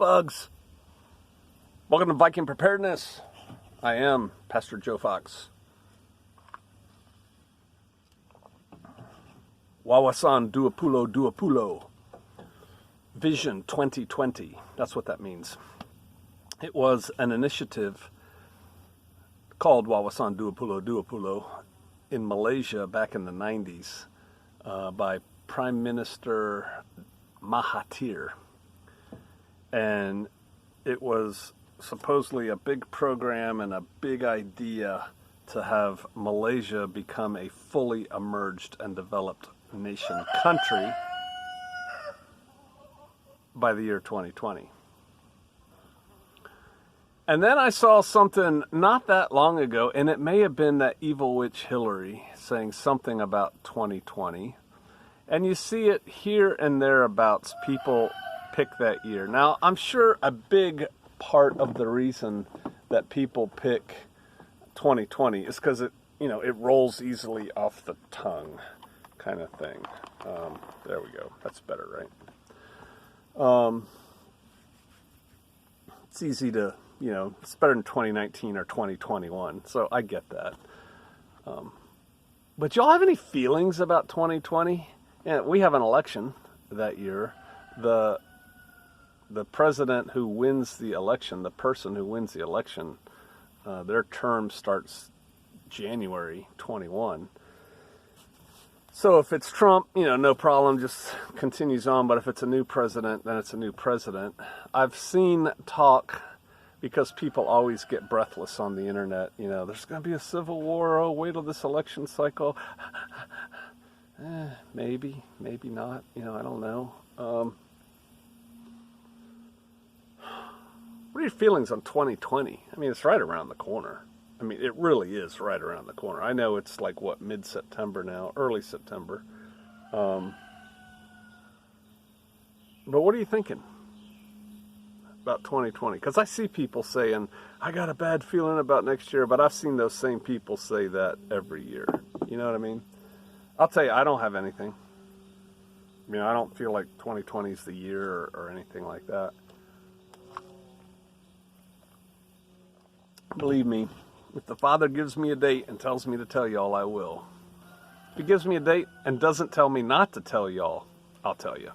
bugs. Welcome to Viking Preparedness. I am Pastor Joe Fox. Wawasan Duapulo Duapulo. Vision 2020. That's what that means. It was an initiative called Wawasan Duapulo Duapulo in Malaysia back in the 90s by Prime Minister Mahathir. And it was supposedly a big program and a big idea to have Malaysia become a fully emerged and developed nation country by the year 2020. And then I saw something not that long ago, and it may have been that evil witch Hillary saying something about 2020. And you see it here and thereabouts, people pick that year. Now, I'm sure a big part of the reason that people pick 2020 is because it rolls easily off the tongue, kind of thing. There we go. That's better, right? It's easy to, it's better than 2019 or 2021. So I get that. But y'all have any feelings about 2020? Yeah, we have an election that year. The president who wins the election, the person who wins the election, their term starts January 21. So if it's Trump, no problem, just continues on. But if it's a new president, then it's a new president. I've seen talk, because people always get breathless on the internet, there's going to be a civil war. Oh, wait till this election cycle. Maybe not. I don't know. What are your feelings on 2020? I mean, it's right around the corner. I mean, it really is right around the corner. I know it's like, mid-September now, early September. But what are you thinking about 2020? Because I see people saying, I got a bad feeling about next year, but I've seen those same people say that every year. You know what I mean? I'll tell you, I don't have anything. I don't feel like 2020 is the year or anything like that. Believe me, if the Father gives me a date and tells me to tell y'all, I will. If He gives me a date and doesn't tell me not to tell y'all, I'll tell you.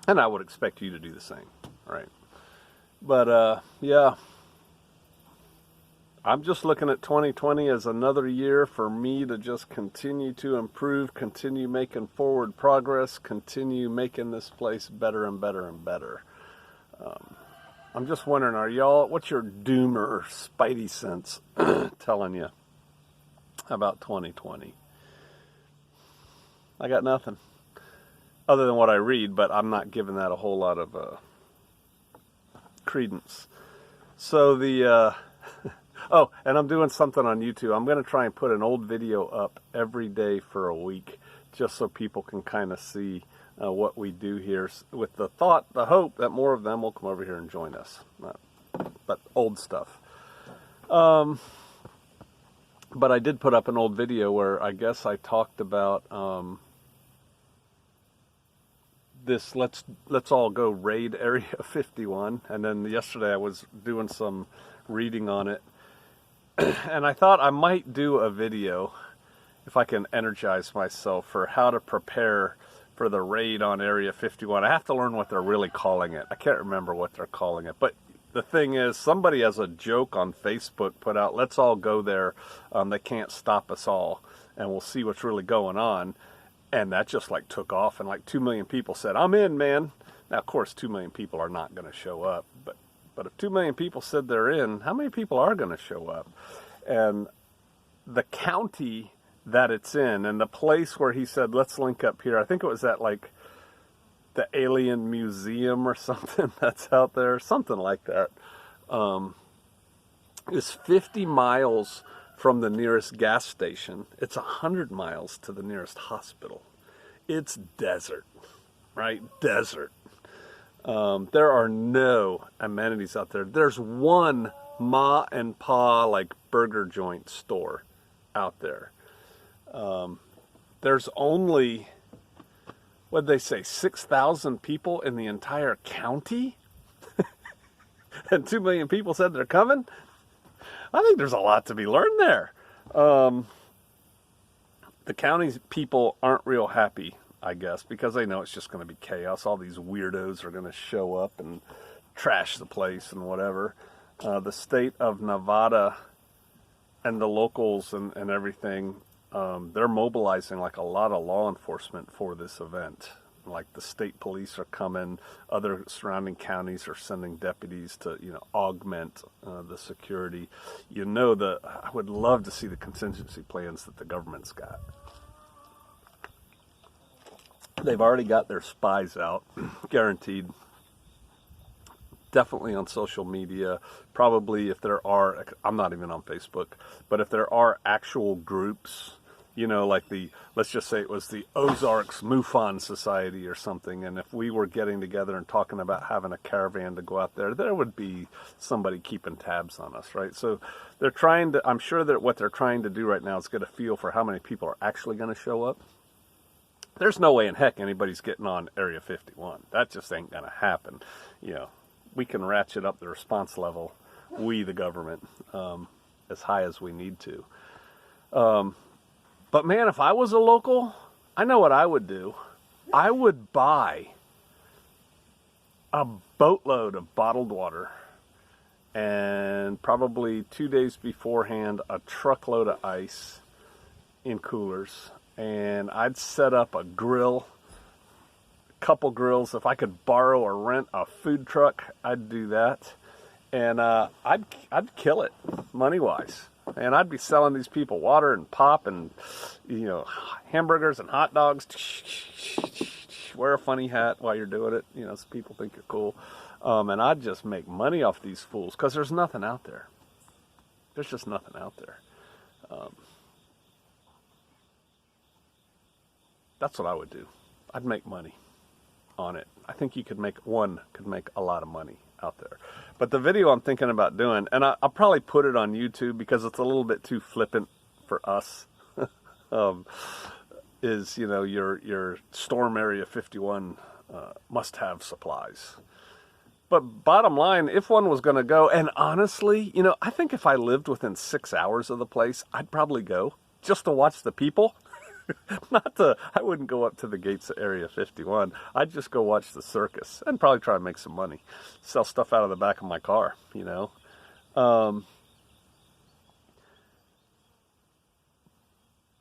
And I would expect you to do the same, right? But, yeah. I'm just looking at 2020 as another year for me to just continue to improve, continue making forward progress, continue making this place better and better and better. I'm just wondering, what's your doom or spidey sense telling you about 2020? I got nothing other than what I read, but I'm not giving that a whole lot of credence. So oh, and I'm doing something on YouTube. I'm going to try and put an old video up every day for a week, just so people can kind of see what we do here, with the hope that more of them will come over here and join us. But old stuff. But I did put up an old video where I guess I talked about this, let's all go raid Area 51. And then yesterday I was doing some reading on it. And I thought I might do a video, if I can energize myself, for how to prepare for the raid on Area 51. I have to learn what they're really calling it. I can't remember what they're calling it. But the thing is, somebody as a joke on Facebook put out, let's all go there. They can't stop us all. And we'll see what's really going on. And that just took off. And 2 million people said, I'm in, man. Now, of course, 2 million people are not going to show up. But if 2 million people said they're in, how many people are going to show up? And the county that it's in, and the place where he said, let's link up here, I think it was at the Alien Museum or something that's out there, something like that, is 50 miles from the nearest gas station. It's 100 miles to the nearest hospital. It's desert, right? Desert. There are no amenities out there. There's one ma and pa burger joint store out there. There's only what'd they say, 6,000 people in the entire county? And 2 million people said they're coming? I think there's a lot to be learned there. The county's people aren't real happy, I guess, because they know it's just going to be chaos. All these weirdos are going to show up and trash the place and whatever. The state of Nevada and the locals and everything, they're mobilizing like a lot of law enforcement for this event. Like the state police are coming, other surrounding counties are sending deputies to, augment the security. I would love to see the contingency plans that the government's got. They've already got their spies out, guaranteed. Definitely on social media. Probably if there are, I'm not even on Facebook, but if there are actual groups, like let's just say it was the Ozarks MUFON Society or something, and if we were getting together and talking about having a caravan to go out there would be somebody keeping tabs on us, right? So I'm sure that what they're trying to do right now is get a feel for how many people are actually going to show up. There's no way in heck anybody's getting on Area 51. That just ain't going to happen. We can ratchet up the response level, we the government, as high as we need to. But man, if I was a local, I know what I would do. I would buy a boatload of bottled water and probably 2 days beforehand a truckload of ice in coolers. And I'd set up a grill, a couple grills. If I could borrow or rent a food truck, I'd do that. And I'd kill it money-wise. And I'd be selling these people water and pop and, hamburgers and hot dogs. Wear a funny hat while you're doing it, so people think you're cool. And I'd just make money off these fools because there's nothing out there. There's just nothing out there. That's what I would do. I'd make money on it. I think you could make a lot of money out there. But the video I'm thinking about doing, and I'll probably put it on YouTube because it's a little bit too flippant for us, is, your Storm Area 51 must have supplies. But bottom line, if one was going to go, and honestly, I think if I lived within 6 hours of the place, I'd probably go just to watch the people. I wouldn't go up to the gates of Area 51. I'd just go watch the circus and probably try to make some money. Sell stuff out of the back of my car,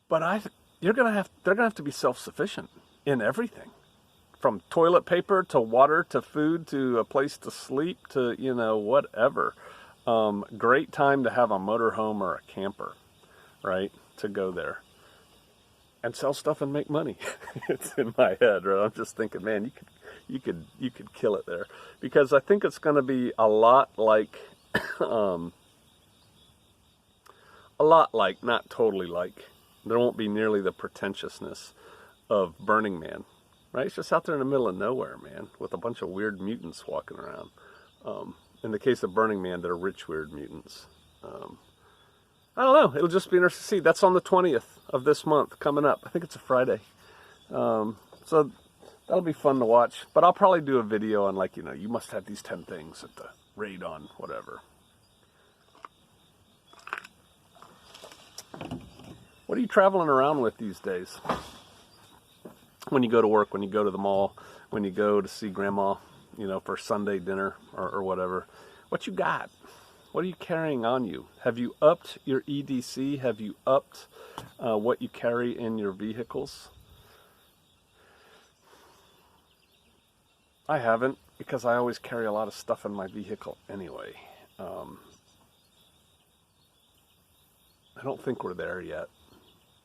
But they're gonna have to be self-sufficient in everything. From toilet paper to water to food to a place to sleep to, whatever. Great time to have a motorhome or a camper, right? To go there and sell stuff and make money. It's in my head, right? I'm just thinking, man, you could kill it there, because I think it's going to be a lot like, not totally like. There won't be nearly the pretentiousness of Burning Man, right? It's just out there in the middle of nowhere, man, with a bunch of weird mutants walking around. In the case of Burning Man, they're rich, weird mutants. I don't know. It'll just be interesting to see. That's on the 20th of this month, coming up. I think it's a Friday. So that'll be fun to watch. But I'll probably do a video on, you must have these 10 things at the raid on whatever. What are you traveling around with these days? When you go to work, when you go to the mall, when you go to see grandma, for Sunday dinner or whatever. What you got? What are you carrying on you? Have you upped your EDC? Have you upped what you carry in your vehicles? I haven't, because I always carry a lot of stuff in my vehicle anyway. I don't think we're there yet,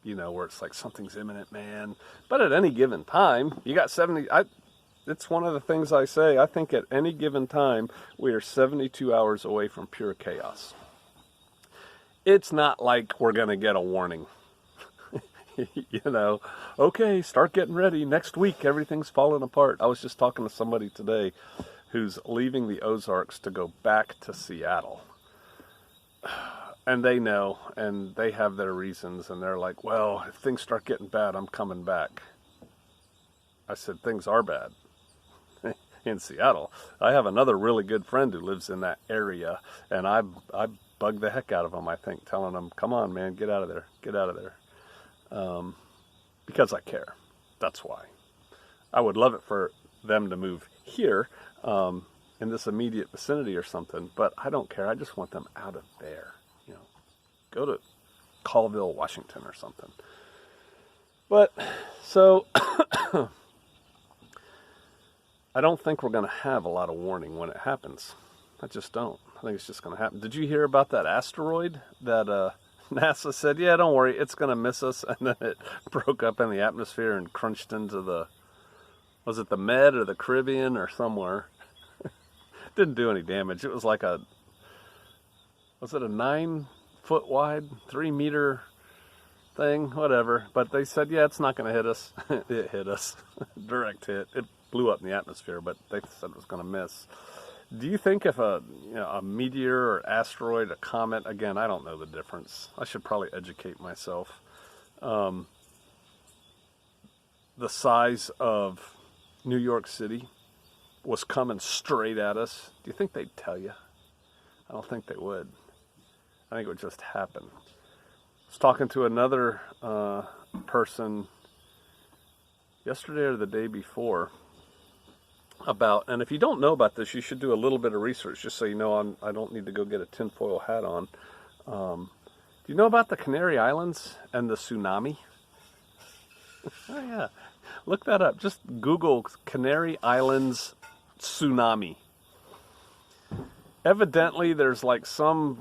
where it's like something's imminent, man. But at any given time, you got 70... It's one of the things I say. I think at any given time, we are 72 hours away from pure chaos. It's not like we're going to get a warning. Okay, start getting ready. Next week, everything's falling apart. I was just talking to somebody today who's leaving the Ozarks to go back to Seattle. And they know, and they have their reasons, and they're like, well, if things start getting bad, I'm coming back. I said, things are bad in Seattle. I have another really good friend who lives in that area, and I bug the heck out of him, I think, telling him, come on, man, get out of there, get out of there. Because I care. That's why. I would love it for them to move here in this immediate vicinity or something, but I don't care. I just want them out of there. You know, go to Colville, Washington or something. But, so, I don't think we're going to have a lot of warning when it happens. I just don't. I think it's just going to happen. Did you hear about that asteroid that NASA said, yeah, don't worry, it's going to miss us, and then it broke up in the atmosphere and crunched into the, was it the Med or the Caribbean or somewhere? Didn't do any damage. It was like a, was it a 9-foot wide, 3-meter thing, whatever. But they said, yeah, it's not going to hit us. It hit us. Direct hit. It blew up in the atmosphere, but they said it was going to miss. Do you think if a meteor or asteroid, a comet, again, I don't know the difference. I should probably educate myself. The size of New York City was coming straight at us. Do you think they'd tell you? I don't think they would. I think it would just happen. I was talking to another person yesterday or the day before about, and if you don't know about this, you should do a little bit of research just so you know I don't need to go get a tinfoil hat on. Do you know about the Canary Islands and the tsunami? Oh yeah, look that up. Just Google Canary Islands tsunami. Evidently, there's like some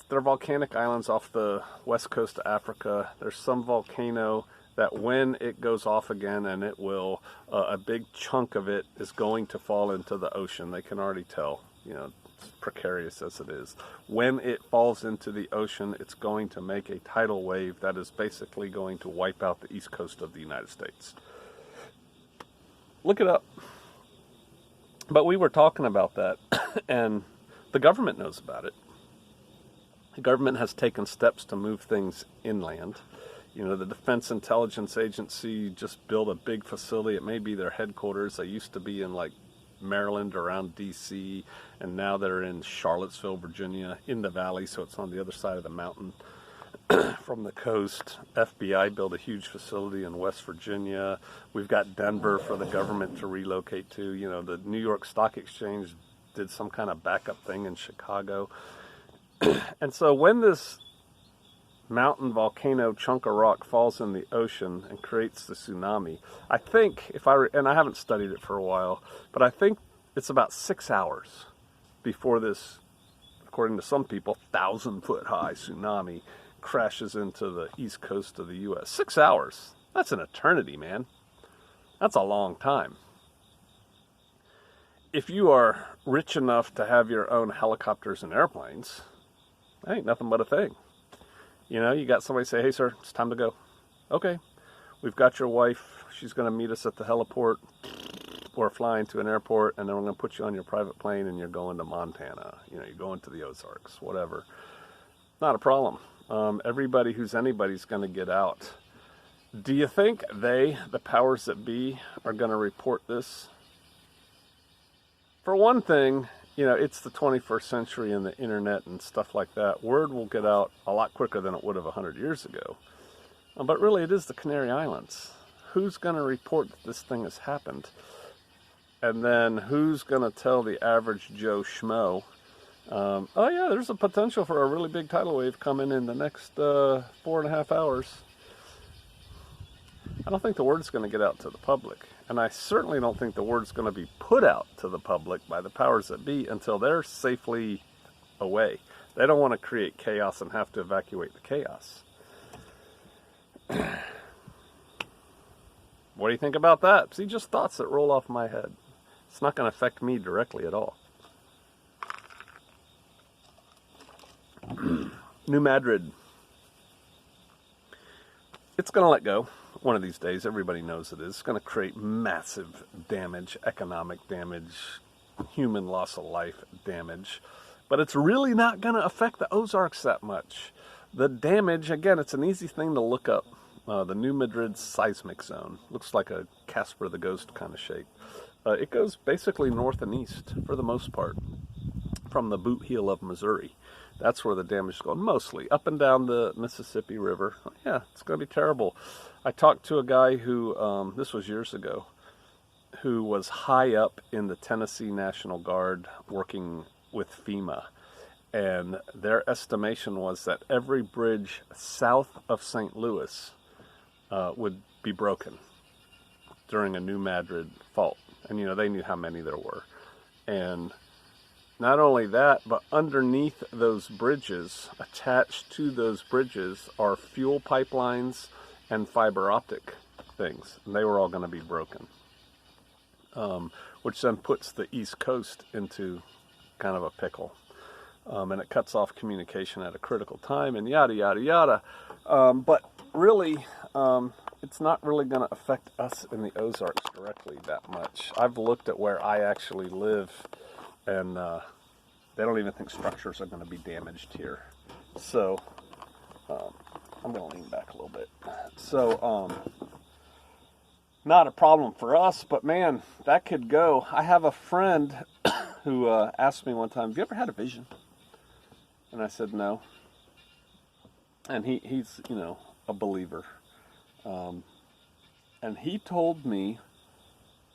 they're volcanic islands off the west coast of Africa. There's some volcano that when it goes off again, and it will, a big chunk of it is going to fall into the ocean. They can already tell, you know, precarious as it is. When it falls into the ocean, it's going to make a tidal wave that is basically going to wipe out the east coast of the United States. Look it up. But we were talking about that, and the government knows about it. The government has taken steps to move things inland. You know, the Defense Intelligence Agency just built a big facility. It may be their headquarters. They used to be in like Maryland around D.C., and now they're in Charlottesville, Virginia, in the valley, so it's on the other side of the mountain from the coast. FBI built a huge facility in West Virginia. We've got Denver for the government to relocate to. You know, the New York Stock Exchange did some kind of backup thing in Chicago. And so when this mountain volcano chunk of rock falls in the ocean and creates the tsunami, I think, and I haven't studied it for a while, but I think it's about 6 hours before this, according to some people, 1,000-foot high tsunami crashes into the east coast of the U.S. 6 hours. That's an eternity, man. That's a long time. If you are rich enough to have your own helicopters and airplanes, that ain't nothing but a thing. You know, you got somebody say, hey, sir, it's time to go. Okay, we've got your wife. She's going to meet us at the heliport. We're flying to an airport, and then we're going to put you on your private plane, and you're going to Montana. You know, you're going to the Ozarks, whatever. Not a problem. Everybody who's anybody's going to get out. Do you think the powers that be, are going to report this? For one thing, you know, it's the 21st century and the internet and stuff like that. Word will get out a lot quicker than it would have 100 years ago. But really, it is the Canary Islands. Who's going to report that this thing has happened? And then who's going to tell the average Joe Schmo, oh yeah, there's a potential for a really big tidal wave coming in the next 4.5 hours. I don't think the word's going to get out to the public. And I certainly don't think the word's going to be put out to the public by the powers that be until they're safely away. They don't want to create chaos and have to evacuate the chaos. What do you think about that? See, just thoughts that roll off my head. It's not going to affect me directly at all. New Madrid. It's going to let go one of these days. Everybody knows it is. It's going to create massive damage, economic damage, human loss of life damage. But it's really not going to affect the Ozarks that much. The damage, again, it's an easy thing to look up. the New Madrid seismic zone. Looks like a Casper the Ghost kind of shape. It goes basically north and east for the most part from the boot heel of Missouri. That's where the damage is going mostly. Up and down the Mississippi River. Yeah, it's going to be terrible. I talked to a guy who, this was years ago, who was high up in the Tennessee National Guard working with FEMA. And their estimation was that every bridge south of St. Louis would be broken during a New Madrid fault. And, you know, they knew how many there were. And not only that, but underneath those bridges, attached to those bridges, are fuel pipelines and fiber optic things. And they were all going to be broken. Which then puts the East Coast into kind of a pickle. And it cuts off communication at a critical time, and yada, yada, yada. But really, it's not really going to affect us in the Ozarks directly that much. I've looked at where I actually live, and they don't even think structures are going to be damaged here. So, I'm going to lean back a little bit. So, not a problem for us, but man, that could go. I have a friend who asked me one time, have you ever had a vision? And I said, no. And he's, you know, a believer. And he told me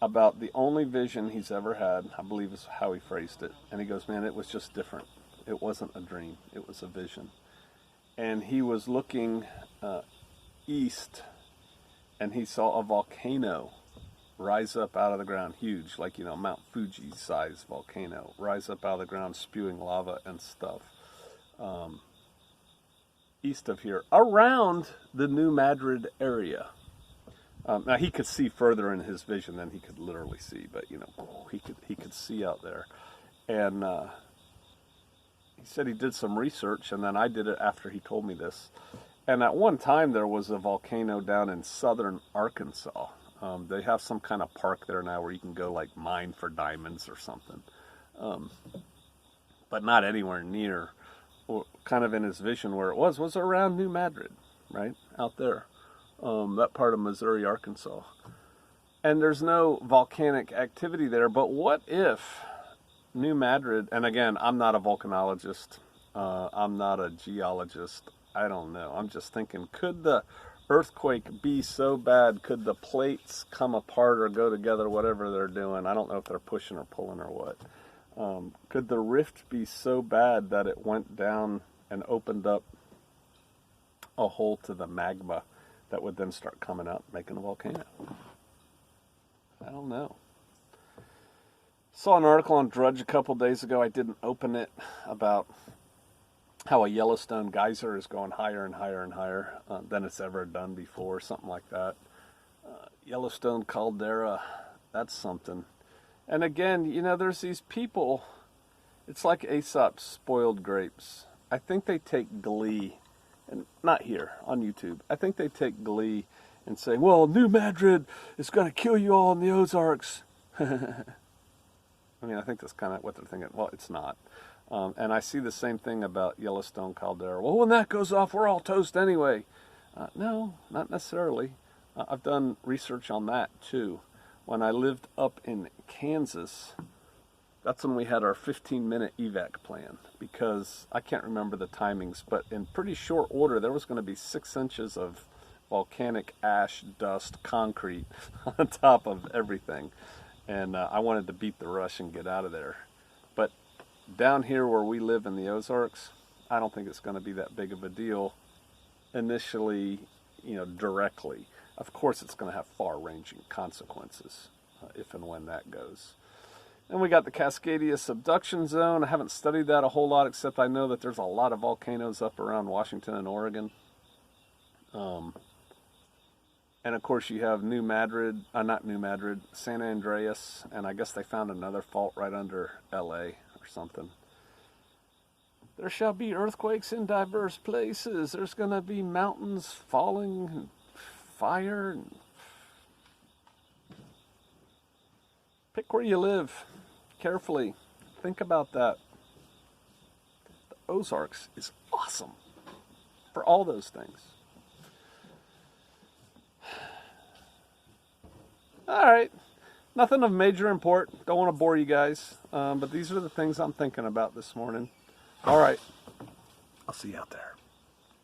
about the only vision he's ever had, I believe is how he phrased it. And he goes, man, it was just different. It wasn't a dream. It was a vision. And he was looking east, and he saw a volcano rise up out of the ground, huge, like, you know, Mount Fuji size volcano, rise up out of the ground, spewing lava and stuff. East of here, around the New Madrid area. Now he could see further in his vision than he could literally see, but you know, he could see out there. And he said he did some research, and then I did it after he told me this. And at one time there was a volcano down in southern Arkansas. They have some kind of park there now where you can go like mine for diamonds or something, but not anywhere near. Or kind of in his vision where it was around New Madrid, right out there, that part of Missouri, Arkansas. And there's no volcanic activity there. But what if New Madrid? And again, I'm not a volcanologist. I'm not a geologist. I don't know. I'm just thinking, could the earthquake be so bad? Could the plates come apart or go together, whatever they're doing? I don't know if they're pushing or pulling or what. Could the rift be so bad that it went down and opened up a hole to the magma that would then start coming out, making a volcano? I don't know. Saw an article on Drudge a couple days ago. I didn't open it, about how a Yellowstone geyser is going higher and higher and higher than it's ever done before, something like that. Yellowstone caldera, that's something. And again, you know, there's these people, it's like Aesop's spoiled grapes. I think they take glee, and not here, on YouTube. I think they take glee and say, well, New Madrid is going to kill you all in the Ozarks. I mean, I think that's kind of what they're thinking. Well, it's not. And I see the same thing about Yellowstone caldera. Well, when that goes off, we're all toast anyway. No, not necessarily. I've done research on that, too. When I lived up in Kansas, that's when we had our 15-minute evac plan, because I can't remember the timings, but in pretty short order, there was going to be 6 inches of volcanic ash, dust, concrete on top of everything. And I wanted to beat the rush and get out of there. But down here where we live in the Ozarks, I don't think it's going to be that big of a deal initially, you know, directly. Of course, it's going to have far-ranging consequences if and when that goes. And we got the Cascadia subduction zone. I haven't studied that a whole lot, except I know that there's a lot of volcanoes up around Washington and Oregon. And of course, you have New Madrid, not New Madrid, San Andreas, and I guess they found another fault right under LA or something. There shall be earthquakes in diverse places. There's going to be mountains falling, and fire. And pick where you live carefully. Think about that. The Ozarks is awesome for all those things. All right. Nothing of major import. Don't want to bore you guys. But these are the things I'm thinking about this morning. All right. I'll see you out there.